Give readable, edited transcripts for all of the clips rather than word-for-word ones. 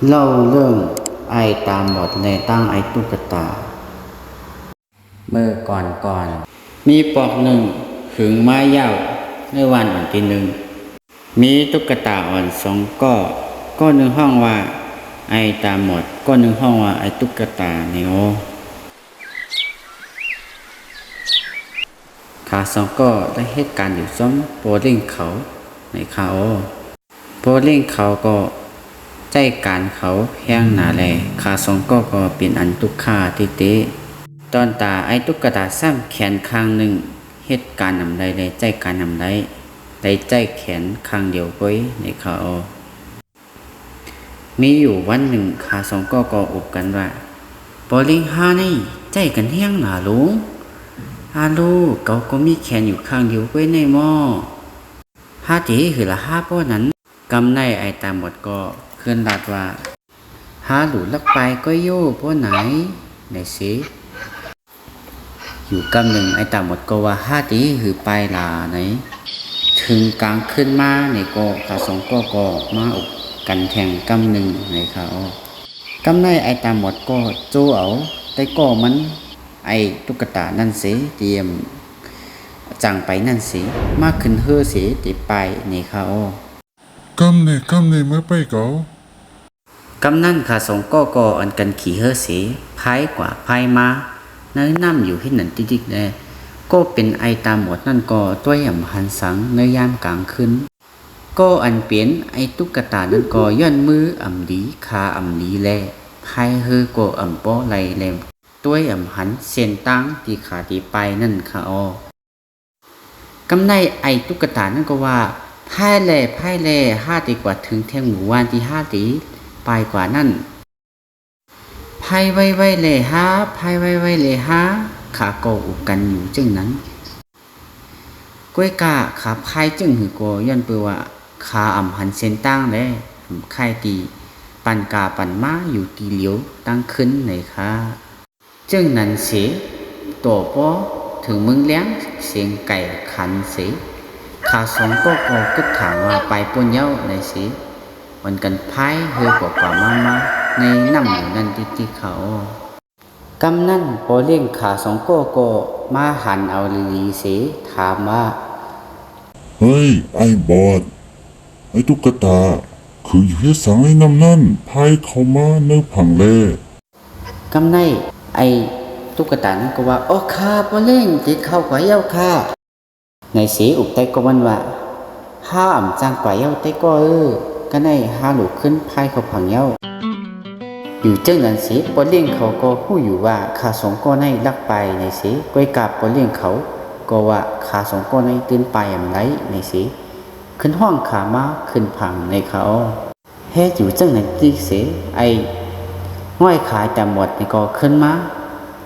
เล่าเรื่องไอตามหมดในตั้งไอตุ๊กตาเมื่อก่อนมีปอกหนึ่งขึงไม้ยาวในวันที่หนึ่งมีตุ๊กตาอ่อนสองก็หนึ่งห้องว่าไอตามหมดก็หนึ่งห้องว่าไอตุ๊กตาเนโอขาสองก็ได้เหตุการณ์อยู่ซ้อมโปรเล่งเขาในเขาโปรเล่งเขาก็ใจการเขาแห้งหนาแลขาสองก็เป็นอันตุกขาติเตตอนตาไอตุ๊กตาซ้ำแขนข้างหนึ่งเหตุการณ์นำใดเลยใจการนำใดได้ใจแขนข้างเดียวก้อยในเขามีอยู่วันหนึ่งขาสองก็อุบกันว่าปอลิงฮานี่ใจกันแห้งหนาลุงฮาลูกเขาก็มีแขนอยู่ข้างเดียวก้อยในหม้อฮาจีคือละฮาป้อนั้นกำในไอตามหมดก็เคลื่อนรัดว่าฮาหลุลักไปก็โย่ป้อไหนไหนสิอยู่กำหนึ่งไอตามหมดก็ว่าฮาจีคือไปลาไหนถึงกลางขึ้นมาในก็ขาสองก็มาอุกกันแทงกำหนึ่งในเขากำในไอตามหมดก็โจเอาแต่ก็มันไอตุ๊กตานั่นสิเตรียมจังไปนั่นสิมากขึ้นเฮือสิติไปในเขากำเนเมื่อไปเก่ากำนั่นขาสองก็อันกันขี่เฮือสิพายกว่าพายมาเนื้อน้ำอยู่ที่นั่นติ๊กๆเลยก็เป็นไอตามหมดนั่นก็ตัวย่ำหันสังในยามกลางคืนก็อันเปลี่ยนไอตุ๊กตานั่นก็ย้อนมืออ่ำดีขาอ่ำดีแลพายเฮือก็อ่ำโป้ไหลแลมตัวย่ำหันเส้นตั้งที่ขาที่ไปนั่นค่ะกำในไอตุ๊กตานั่นก็ว่าพายแล่ห้าตีกว่าถึงแทงหมู่วานที่ห้าตีไปกว่านั่นพายไว้เลยฮะพายไว้เลยฮะขาโกอุกันอยู่จึงนั้นกล้วยกาขาพายจึงหือโกย้อนเปือว่าขาอ่ำหันเส้นตั้งเลยไข่ตีปันกาปันม้าอยู่ตีเหลียวตั้งขึ้นไหนคะจึงนั้นเสียตัวป้อถึงมึงเลี้ยงเสียงไก่ขันเสียขาสองก็กึดถามว่าไปปนเย้าในสิวันกันพายเฮือกว่ามาในน้ำอยู่นั่นที่เขากำนั่นพอเลี้ยงขาสองก็มาหันเอาลีสิถามว่าเฮ้ยไอ้บอดไอ้ตุ๊กตาคืออยู่ที่สังไอ้น้ำนั่นพายเข้ามาเนื้อผังเล่กำในไอ้ตุ๊กตานั่นก็ว่าโอ้ข้าพอเลี้ยงติดเข้ากว่าเย้าข้าในสีอุบไตก็มันว่าห้าอ่ำจางกว่าเย้าไตก็ก็ในห้าหลุดขึ้นพายเขาผังเย้าอยู่เจ้านั้นสิปอเลี้ยงเขาก็ผู้อยู่ว่าขาสองก็ในลักไปในสิก้อยกับปอเลี้ยงเขาก็ว่าขาสองก็ในตื่นไปอย่างไรในสิขึ้นห้องขามาขึ้นผังในเขาเฮ็ดอยู่เจ้านั้นที่สิไอห้อยขาจำหมดในก็ขึ้นมา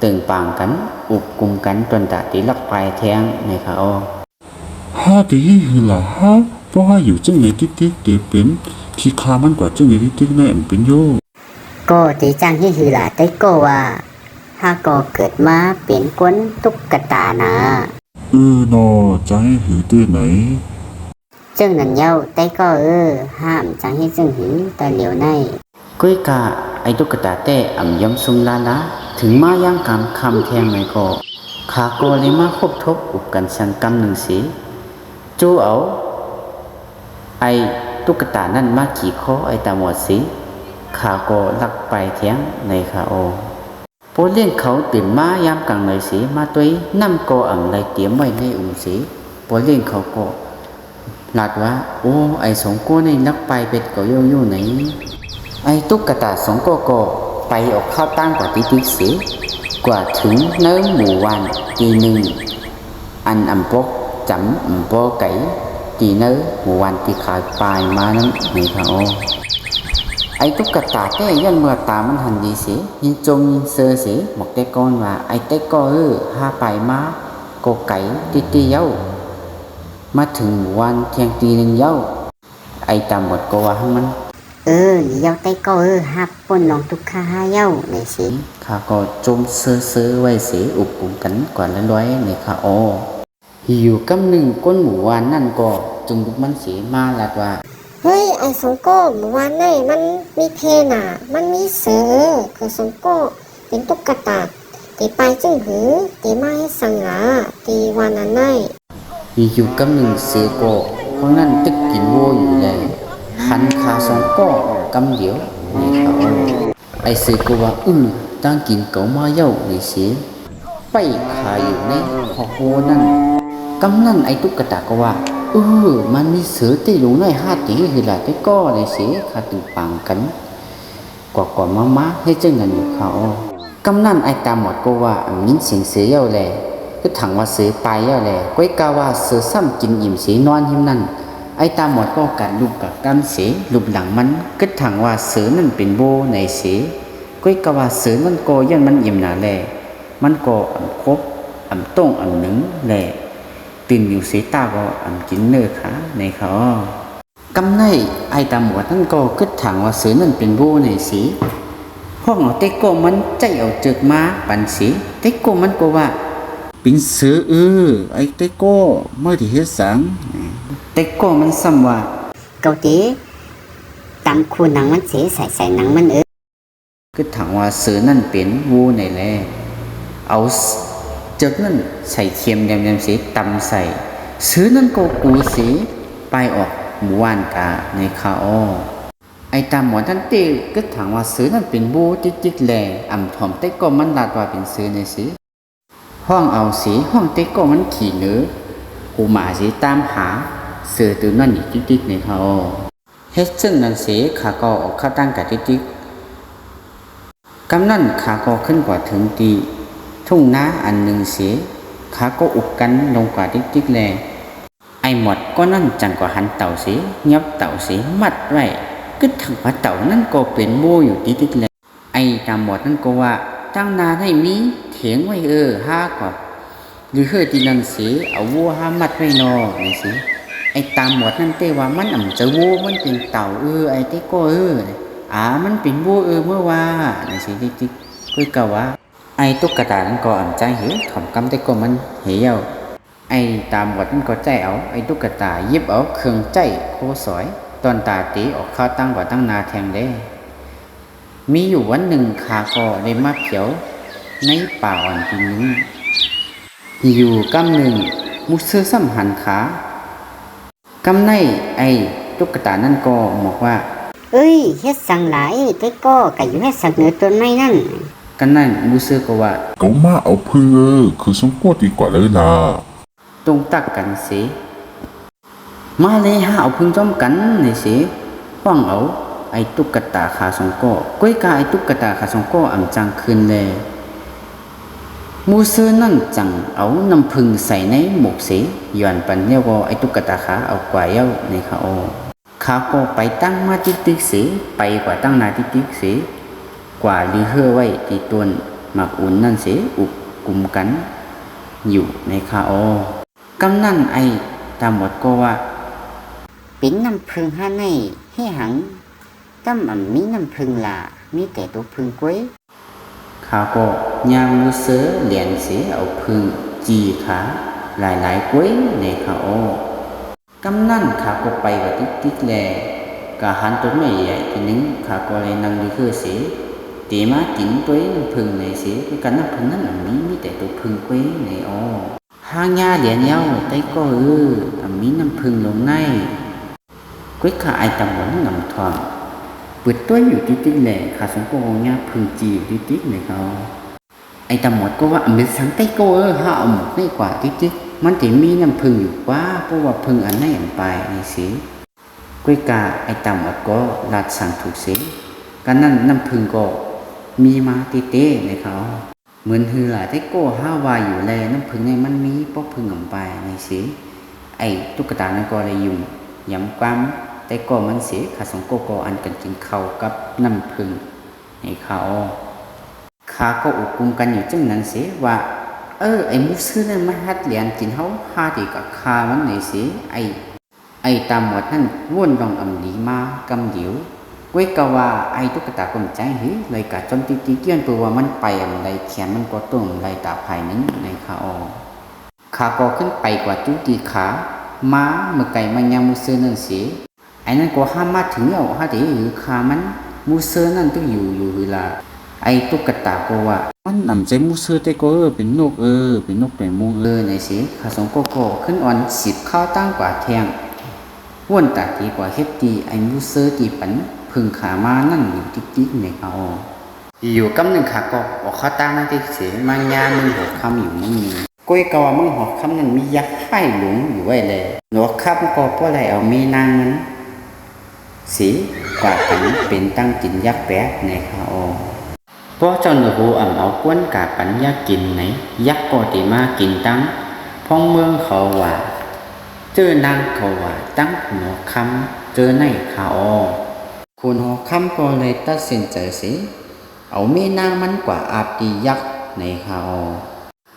ตึงปางกันอุบกุมกันจนตาตีลักไปแทงในเขาฮาตีหือละฮะเพราะว่าอยู่จังไหนติ๊กเดี๋ยวเป็นที่คามันกว่าจังไหนติ๊กในอันเป็นโยก็ที่จังที่หือละแต่ก็ว่าถ้าก็เกิดมาเป็นก้นตุ๊กตานะนอจะให้หือตื้อไหนจึงนั่นเย้าแต่ก็ห้ามจังให้จึงหือแต่เหลียวในก้อยกาไอตุ๊กตาเต้อ่ำย้ำซุมลาละถึงมาย่างกำคำแทงในก็ขาโกเลยมาคบทบอุบกันสังกำหนึ่งสิจูเอาไอตุ๊กตานั่นมาขี่คอไอตาหมดสิขาโกลักไปแทงในขาโอโปเลี้ยงเขาตื่นมายามกลางเลยสิมาตัวน้ำโกอ่ำไรเตรียมไว้ในอุ่มสิโปเลี้ยงเขาก็หลัดว่าโอ้ไอสองโกในนักไปเป็ดก็โย่ไหนไอตุ๊กตาสองก็ไปออกข้าวตั้งกว่าติ๊กสิกว่าถึงเนื้อหมู่วันตีหนึ่งอันอ่ำปกจำอ่ำปอไก่ตีเนื้อหมู่วันตีขาดปลายมานั้นในเขาไอตุ๊กตาเต้ย้อนเมื่อตามันหันดีสิยินจงยินเซอสิหมกเต้ก้อนว่าไอเต้ก็ห้าไปมาโกไก่ตีเย้ามาถึงหมู่วันเที่ยงตีหนึ่งเย้าไอตามหมดก็ว่าให้มันเย้าแต่ก็ฮับป่นน้องทุกข้าเย้าในสิข้าก็จมซื้อไว้สิอุบปุ่มกันก่อนร้อยในข้าอยู่กำหนึ่งก้นหมู่วานนั่นก็จึงบุกมันสีมาลัดว่า ฮ้ยไอ้สงโก้เมื่อวานนี่มันมีเพนอ่ะมันมีเสือคือสงโก้เป็นตุ๊กตาตีไปจึงหือตีมาให้สังหาตีวันนั้นได้ มีอยู่กำหนึ่งเสือโกเพราะนั่นตึกกินโวอยู่เลยหันขาสองก็กำเดียวในเขาไอเสือโกว่าตั้งกินเก๋ามาเย้าในเสียไปขาอยู่ในคอโคนั่นกำนั่นไอตุ๊กตาก็ว่ามันมีเสือตีลงใน5 ตีคือละแต่ก็ในเสียขาตึงปังกันกว่ามาให้เจ้าเงินเขากำนั่นไอตาหมดก็ว่ามินเสียงเสือเย้าแลก็ถังว่าเสือไปเย้าแลก้อยกาว่าเสือซ้ำกินอิ่มเสียนอนหิมนั่นไอตาหมดก็กัดลูกกับกันเสียลูกหลังมันก็ถังว่าเสือนั่นเป็นโบในเสียก้อยกาว่าเสือนั่นก็ยันมันอิ่มหนาแลมันก็ครบต้งหนึ่งแลตื่นอยู่เสียตาก็กินเนื้อขาในเขากำในไอตาหมดนั่นก็กึดถังว่าเสือนั่นเป็นโบในสีห้องเอาเต็กโกมันใจเอาจึกมาปันสีเต็กโกมันก็ว่าเป็นเสือไอเต็กโกเมื่อที่เฮ็ดสังเต็กโกมันซ้ำว่า เกาตีตำคูหนังมันเสียใส่หนังมันกึดถังว่าเสือนั่นเป็นโบในแลเอาจึกนั่นใส่เค็มยำสีตำใส่เสือนั่นก็กูสีไปออกหมู่บ้านกาในเขาไอตามหมอท่านเต้ก็ถามว่าเสือนั่นเป็นบูจิกแลถ่อมเต็กก็มันลาดว่าเป็นเสือในสีห้องเอาสีห้องเต็กก็มันขี่เนื้อกูหมาสีตามหาเสือตัวนั่นอีกจิกในเขาเฮ็ดซึ่งนั่นสีขาก็ออกข้าตั้งกับจิกกำนั่นขาก็ขึ้นกว่าถึงตีทุ่งนาอันหนึ่งสีขาก็อุกกันลงกว่าจิกแลไอหมดก็นั่นจังกว่าหันเต่าสียับเต่าสีมัดไว้ก็ถังว่าเต่านั่นก็เป็นโบอยู่ติดเลยไอ้ตามหมดนั่นก็ว่าตั้งนาให้มีเถียงไว้ห้ากว่าหรือที่นั่นสิเอาวัว5 มัดไว้นอนี่สิไอ้ตามหมดนั่นเต้ว่ามันจะวัวมันเป็นเต่าไอ้เต้ก็มันเป็นวัวเมื่อว่านี่สิติ๊กก็กะว่าไอ้ตุ๊กตานั่นก็ใจถ่อมกำเต้ก็มันเหี่ยวไอ้ตามหมดนั่นก็ใจเอาไอ้ตุ๊กตายิบเอาเครื่องใจโคสอยตอนตาตีออกข้าวตั้งกว่าตั้งนาแทงเลยมีอยู่วันหนึ่งขาก็ได้มาเขียวในป่าอ่อนทีนึงอยู่กำหนึ่งมุเสือซ้ำหันขากำในไอ้ตุ๊กตานั่นก็บอกว่าเฮ็ดสังหลายเต็กก็กะอยู่เฮ็ดสังเหนือต้นไม้นั่นกันนั่นมุเสือก็ว่าเขามาเอาพึ่งคือสงโก้ดีกว่าเลยล่ะตรงตักกันสิมาเลยหาเอาพึ่งจอมกันนี่สิฟังเอาไอ้ตุ๊กตาขาสองก้อก้อยกาไอ้ตุ๊กตาขาสองก้อจังคืนเลยมูเซอร์นั่นจังเอาน้ำพึ่งใส่ในหมกสีย้อนปันเนี่ยก็ไอ้ตุ๊กตาขาเอากว่าเย้าในเขาขาก็ไปตั้งมาติ๊กสีไปกว่าตั้งนาติ๊กสีกว่าลือเฮือไว้ที่ต้นหมักอุ่นนั่นสีอุกกลุ่มกันอยู่ในเขากำนั่นไอ้ตามหมดก็ว่าเป็นน้ำพึ่งห้าในให้หังตั้มมีน้ำพึ่งล่ะมีแต่ตัวพึ่งก้วยขาก็ยางมือเสือเหรียญเสียเอาพึ่งจีขาหลายก้วยในเขากำนั่นขาก็ไปกับติ๊กแลกะหันต้นไม่ใหญ่ทีนึงขาก็เลยนั่งดูคือเสียตีมากินก้วยพึ่งในเสียคือกันน้ำพึ่งนั้นมีแต่ตัวพึ่งก้วยในห้างยาเหรียญเย้าแต่ก็มีน้ำพึ่งลงในก้อยขาไอตำหวนงำทองเปิดตัวอยู่ติ๊กแหล่ขาสงโกงยาพึ่งจีอยู่ติ๊กในเขาไอตำหมดก็ว่ามีสังแต่ก็ห้าหมดไม่กว่าติ๊กมันจะมีน้ำพึ่งอยู่ว่าเพราะว่าพึ่งอันไหนอันไปนี่สิก้อยกาไอตำหมดก็ลาดสั่งถูกสิกันนั่นน้ำพึ่งก็มีมาเต้ในเขาเหมือนหือหลายแต่ก็ห้าวายอยู่แลน้ำพึ่งในมันมีเพราะพึ่งอันไปนี่สิไอตุ๊กตานั่นก็เลยยุ่งย้ำความแต่ก็มันเสียขาสองโกโกอันกันกินข้าวกับน้ำพึ่งให้เขาขาก็อุกุมกันอยู่จังนั้นเสียว่าไอ้มุซื้อนั่นมาฮัดเหรียญกินเขาหาดีกับคามันไหนเสียไอ้ตามหมดนั่นวนดองดีมากำเดียวก้อยกว่าไอ้ตุ๊กตากลมใจเลยกะจอมตีเกี้ยนตัวว่ามันไปอะไรแขนมันก็ต้มอะไรตาภายนั้นในขาก็ขึ้นไปกว่าจุตีขาม้าเมื่อไก่มันยามุซื้อนั่นเสีย ไอ้นั่นก็ห้ามมาถึงเอาฮะที่อยู่คามันมูเซอร์นั่นต้องอยู่เวลาไอ้ตุ๊กตาก็ว่ามันนำใจมูเซอร์แต่ก็เป็นนกเป็นนกเป็นมุงไหนสิข้าสองก็ขึ้นอ่อน10ข้าวตั้งกว่าแทงว่นตาดีกว่าเฮ็ดตีไอ้มูเซอร์ตีปันพึ่งขามานั่นอยู่ติ๊กๆในเขาอยู่กำหนึ่งขาก็ออกข้าวตั้งนั่นที่เสียมายามึงหัวคำอยู่มึงมีก้อยกว่ามึงหัวคำนั้นมียักษ์ไข่หลงอยู่ไว้เลยหนวกคำก็เพราะอะไรเอามีนางนั้นสีกว่ากันเป็นตั้งกินยักษ์แปะในเขาเพราะเจ้าหนูหูเอากวนกาปันยักกินไหนยักษ์ก็ตีมากินตั้งพ้องเมืองเขาว่าเจอนางเขาว่าตั้งหัวคำเจอในเขาคุณหัวคำก็เลยตัดสินใจสิเอามีนางมันกว่าอาบตียักษ์ในเขา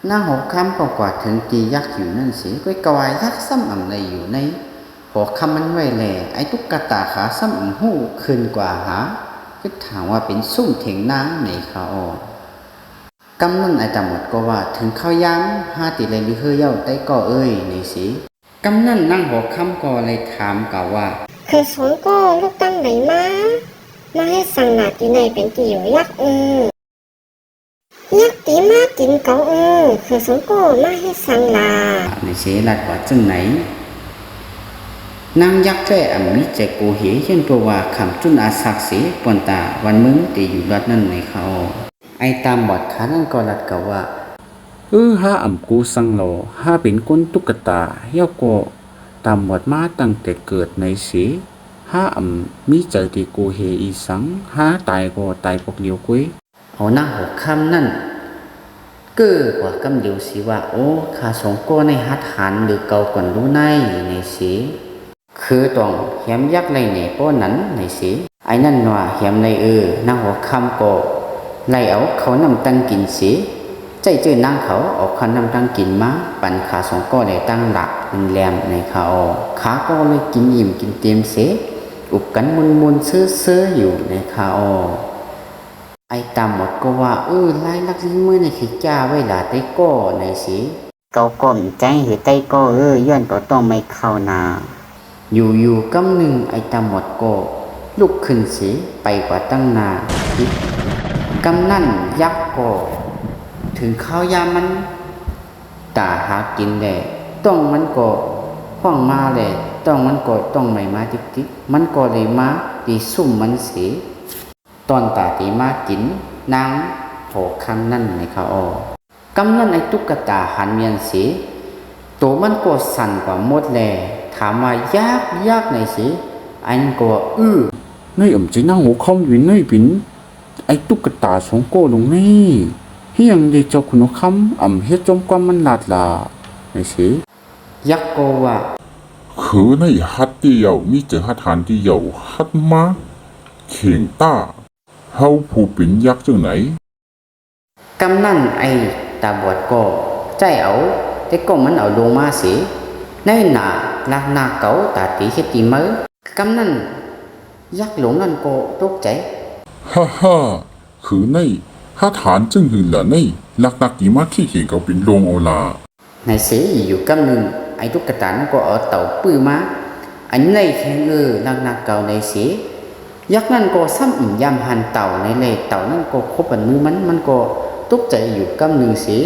นางหัวคำก็กว่าถึงตียักษ์อยู่นั่นสิก็กวายยักษ์ซ้ำอะไรอยู่ในหัวคำมันไว้แหล่ไอ้ตุ๊กตาขาซ้ำหูขึ้นกว่าหาก็ถามว่าเป็นซุ่มเถียงนาในเขากำนั่นไอ้ตาหมดก็ว่าถึงข้าวยาม5ติเลยหรือเฮยเย้าได้ก็ในสิกำนั่นนั่งหัวคำก็เลยถามกล่าวว่าคือสองก็ลูกตั้งไหนมาให้สั่งหนาตีในเป็นตีอยู่ยักษ์ยักษ์ตีมากินเกาคือสองก็มาให้สั่งลาในสิลัดว่าจังไหนนางยักษ์แจ้มิเจโกเหเช่นตัวว่าคำจุนอาศักสีปนตาวันมึงตีอยู่รัดนั่นในเขาไอตามบอดขานั่นก็รัดกับว่าฮากูสังโลฮาเป็นคนตุ๊กตาเยาโกตามบอดมาตั้งแต่เกิดในสีฮามิเจตีโกเหอีสังฮาตายก็ตายพวกเดียวกุ้ยเอาหน้าหัวคำนั่นเก้อกว่ากำเดียวสิว่าโอ้ข้าสองก็ในฮัดหันหรือเกาก่อนรู้ในสีคือต้องแหมยักษ์ในป้อนั้นในสิไอ้นั่นว่าแหมในนางหัวคำก็ไล่เอาเขานำตั้งกินสิใจเจอนางเขาเอาเขานำตั้งกินมาปั่นขาสองก็ได้ตั้งหลักมันแหลมในเขาขาก็เลยกินอิ่มกินเต็มเสอุบกันมุนซื้ออยู่ในเขาไอ้ตามหมดก็ว่าไล่ลักลิ้นมือในขีจ้าไว้หลาไต้ก็ในสิเกาก้มใจหือไต้ก็ย้อนก็ต้องไม่เข้านาอยู่กำหนึ่งไอตาหมดก็ลุกขึ้นสิไปกว่าตั้งนานกำนั่นยักษ์ก็ถึงข้าวยามันตาหากินแหละต้องมันก็ห้องมาแหละต้องมันก็ต้องไม่มาติ๊กมันก็เลยมาตีซุ่มมันสิตอนตาตีมากินนางโผคำนั่นในเขากำนั่นไอตุ๊กตาหันเมียนสิตัวมันก็สั่นกว่าหมดแหละถามว่ายากในสิอันก็ในจีนั่งหัวคอมอยู่ในปิ่นไอ้ตุ๊กตาสองโก้ลงนี่เฮียงได้เจ้าคุณคำเฮ็ดจมความมันลาดลาในสิยักษ์ก็ว่าคือในฮัดที่เยามีเจอฮัดหันที่เยาฮัดมาเข่งต้าเฮาผู้เป็นยักษ์จังไหนกำนั่นไอ้ตาบอดก็ใจเอาแต่ก็มันเอาลงมาสิในหนาลักนาเก๋าตาตีเฮ็ดตีมือกำนั่นยักษ์หลงนั่นก็ตกใจฮ่าคือในฮัดหันจึงหือละในลักนักตีมาขี้เข่งเขาเป็นลงเอาลาในเสียอยู่กำหนึ่งไอ้ตุ๊กตานั่นก็เอาเต่าปื้อมาอันในแข่งลักนาเก๋าในเสียยักษ์นั่นก็ซ้ำยำหันเต่าในเลยเต่านั่นก็คบกันมือมันก็ตกใจอยู่กำหนึ่งเสีย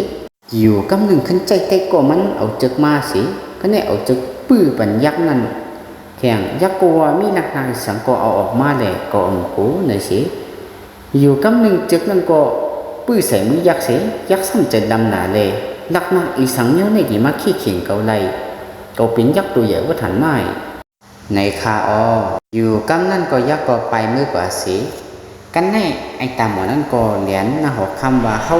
อยู่กำหนึ่งขึ้นใจใกล้ก็มันเอาจึกมาสิก็เนี่ยเอาจึกปื้อปันยักษ์นั่นแข่งยักษ์ก็ว่ามีนักนางสังก็เอาออกมาเลยก็กูในสิอยู่กำหนึ่งจึกนั่นก็ปื้อใส่มือยักษ์เสียยักษ์ซ้ำจะดำหนาเลยนักนางอีสังเนี้ยในที่มาขี้เขียงเกาไลเกาเป็นยักษ์ตัวใหญ่ว่าถันไม้ในคาอยู่กำนั่นก็ยักษ์ก็ไปมือกว่าสิกันแน่ไอ้ตาหมอนั่นก็เหรียญหน้าหัวคำว่าเขา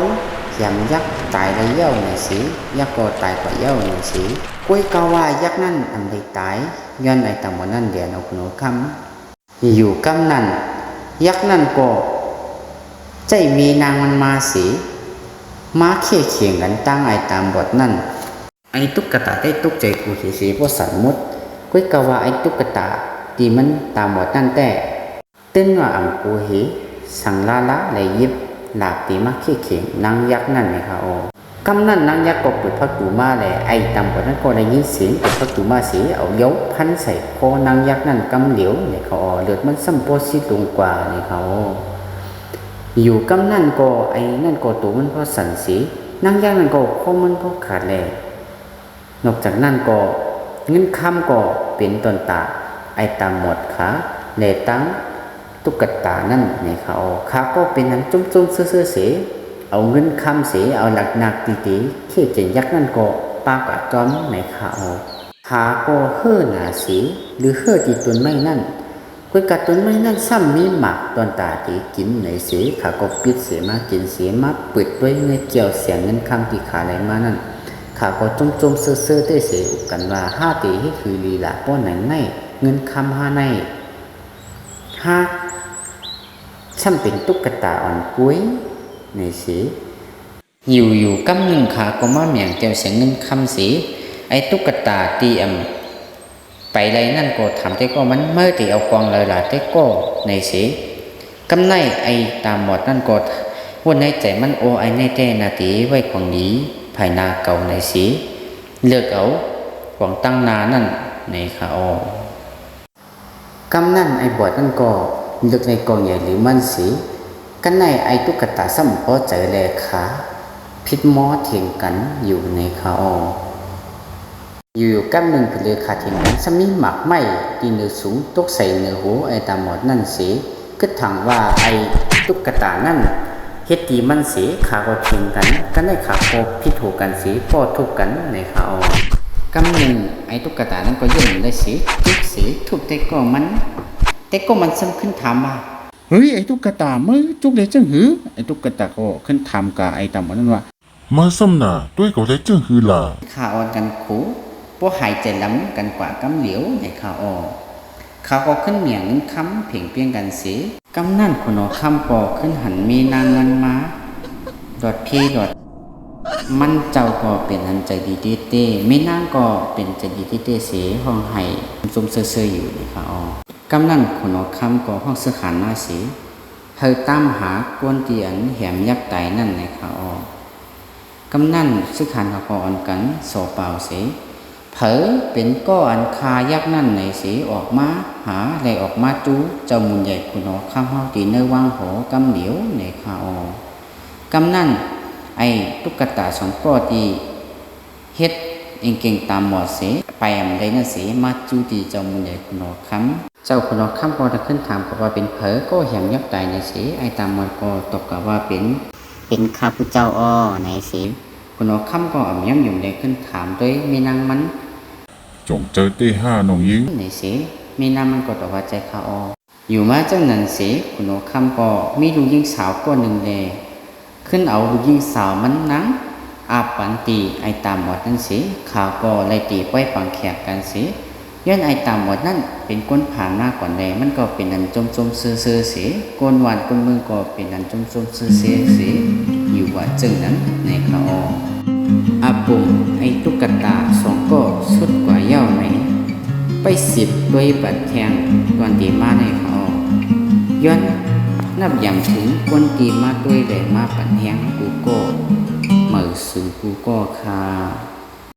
ยำยักษ์ตายแล้วเย้าในสียักษ์ก็ตายกว่าเย้าในสีกุ้ยกาว่ายักษ์นั่นอันใดตายย้อนไอ้ตาหมอนั่นเหรียญเอาขนมคำอยู่กำนั่นยักษ์นั่นก็ใจมีนางมันมาสีมาเขี่ยเขียงกันตั้งไอ้ตามบทนั่นไอ้ตุ๊กตาได้ตุกใจกูเสียเพราะสันมุดกุ้ยกาว่าไอ้ตุ๊กตาตีมันตามบทนั่นแต่เต้นว่ากูหิสังลาเลยยิบหลาบตีมาขี้เขียงนางยักษ์นั่นไหมคะ กำนั่นนางยักษ์ก็เปิดพักตูมาแหละไอ้ตำกว่านั้นก็ได้ยินเสียงเปิดพักตูมาสีเอายกพันใส่คอนางยักษ์นั่นกำเหลียวเนี่ยเขาเลือดมันซ้ำโพสิลงกว่าเนี่ยเขาอยู่กำนั่นก็ไอ้นั่นก็ตัวมันพอสั่นสีนางยักษ์นั่นก็คอมันพอขาดแหละนอกจากนั้นก็เงินคำก็เป็นตนตาไอ้ตามหมดขาแหล่ตั้งตุ๊กตานั่นเนี่ยเขาขาก็เป็นนั้นจุ้มๆซื่อๆเสียเอาเงินคำเสียเอาหนักๆตีๆเขี้ยวเจนยักษ์นั่นก็ปากะจอมในขาขาก็เฮ่อหนาสีหรือเฮ่อตีต้นไม้นั่นคุยกับต้นไม้นั่นซ้ำมีหมากตอนตาตีกินในสีขาก็ปิดเสียมากินเสียมาปิดด้วยเงยเกี่ยวเสียงเงินคำตีขาไหลมานั่นขาก็จุ่มๆซื่อๆได้เสียกันว่าห้าตีให้คือลีลาป้อนไหนในเงินคำห้าในห้าช่ำเป็นตุ๊กตาอ่อนกุ้ยในสีอยู่กำหนึ่งขาก็มาเหมียงเกี่ยวเสียงเงินคำสีไอ้ตุ๊กตาตีไปไรนั่นก็ทำแต่ก็มันเมื่อตีเอากองเลยล่ะแต่ก็ในสีกำในไอ้ตามหมดนั่นก็วันในใจมันโอไอ้ในแต่นาตีไว้ของนี้ภายนาเก่าในสีเลือกเอาของตั้งนานั่นในขาอกำนั่นไอ้บอดนั่นก็เลือกในกองใหญ่หรือมันสีกันในไอ้ตุ๊กตาซ้ำพอใจแลขาพิษมอเถียงกันอยู่ในขาอยู่กำหนึ่งเพลือขาเถียงกันสมีหมากไม้ตีเนื้อสูงตกใส่เนื้อหูไอ้ตาหมดนั่นสีก็ถังว่าไอ้ตุ๊กตานั่นเฮ็ดตีมันสีขาก็เถียงกันกันในขาโคพิษถูกกันสีป้อทุกกันในขากำหนึ่งไอ้ตุ๊กตานั่นก็ยื่นได้สีทุกสีทุกแต่ก็มันซ้ำขึ้นถามว่าเฮ้ยไอ้ตุ๊กตามือจุกเลยจังหือไอ้ตุ๊กตาก็ขึ้นถามกับไอ้ตาหมดนั่นว่ามาซ้ำหน้าด้วยก็ได้จังหือล่ะขาอ่อนกันขู่พวกหายใจล้ำกันกว่ากำเหลียวในขาอ่อนเขาก็ขึ้นเหมียงคำเพ่งเพียงกันเสียกำนั่นคนคำปอขึ้นหันมีนางเงินมาดอดพี่ดอดมันเจ้าก็เป็นอันใจดีเต้ไม่นางก็เป็นใจดีเต้เสียห้องไห้ซุ่มเซ่ออยู่ในขาอ่อนกำนั่นคนคำก็ห้องเสื้อขานหน้าสีเธอตามหากวนเตียนแหมยักษ์ไตนั่นในขาอ่อนกำนั่นซื้อขานเขาก็อ่อนกันโซเปล่าเสียเผลอเป็นก้อนคายักษ์นั่นในสีออกมาหาอะไรออกมาจูเจ้ามุนใหญ่คุณอข้ามเฮาตีเนื้อวางหอกำเหลียวในคาออกำนั่นไอ้ตุ๊กตาสองก้อตีเฮ็ดเองเก่งตามหมอเสไปได้นั่นเสมาจูตีเจ้ามุนใหญ่คุณอค้ำเจ้าคุณอค้ำก็จะขึ้นถามกับว่าเป็นเผลอก็แหมยักษ์ตายในเสไอ้ตามหมอก็ตกกับว่าเป็นข้าพุทธเจ้าอ้อในเสคุณอค้ำก็อ่ำย้ำอยู่ในขึ้นถามด้วยมีนางมันจงเจอเต้ห้าน้องยิงในเสมีนางมันก็ตอบว่าใจข้าอ้ออยู่มาจังนั้นเสคุณอค้ำก็มีลูกยิงสาวก็หนึ่งเลยขึ้นเอาลูกยิงสาวมันนังอาปันตีไอตามหมดนั่นสิข่าวก็ไล่ตีไว้ปังแขกกันสิย้อนไอตามหมดนั่นเป็นก้นผ่านหน้าก่อนเลยมันก็เป็นอันจมๆซื่อๆสิก้นหวานก้นมือก็เป็นอันจมๆซื่อๆสิอยู่ว่าจึงนั้นในข่าวอาปุ่มไอตุ๊กตาสองก็สุดกว่าเย้าไหนไป10ด้วยบัดแทงตอนตีมาในข่าวย้อนนับยำถึงก้นตีมาด้วยแดงมาปัดแทงกูก็เหมือสูกูก็คา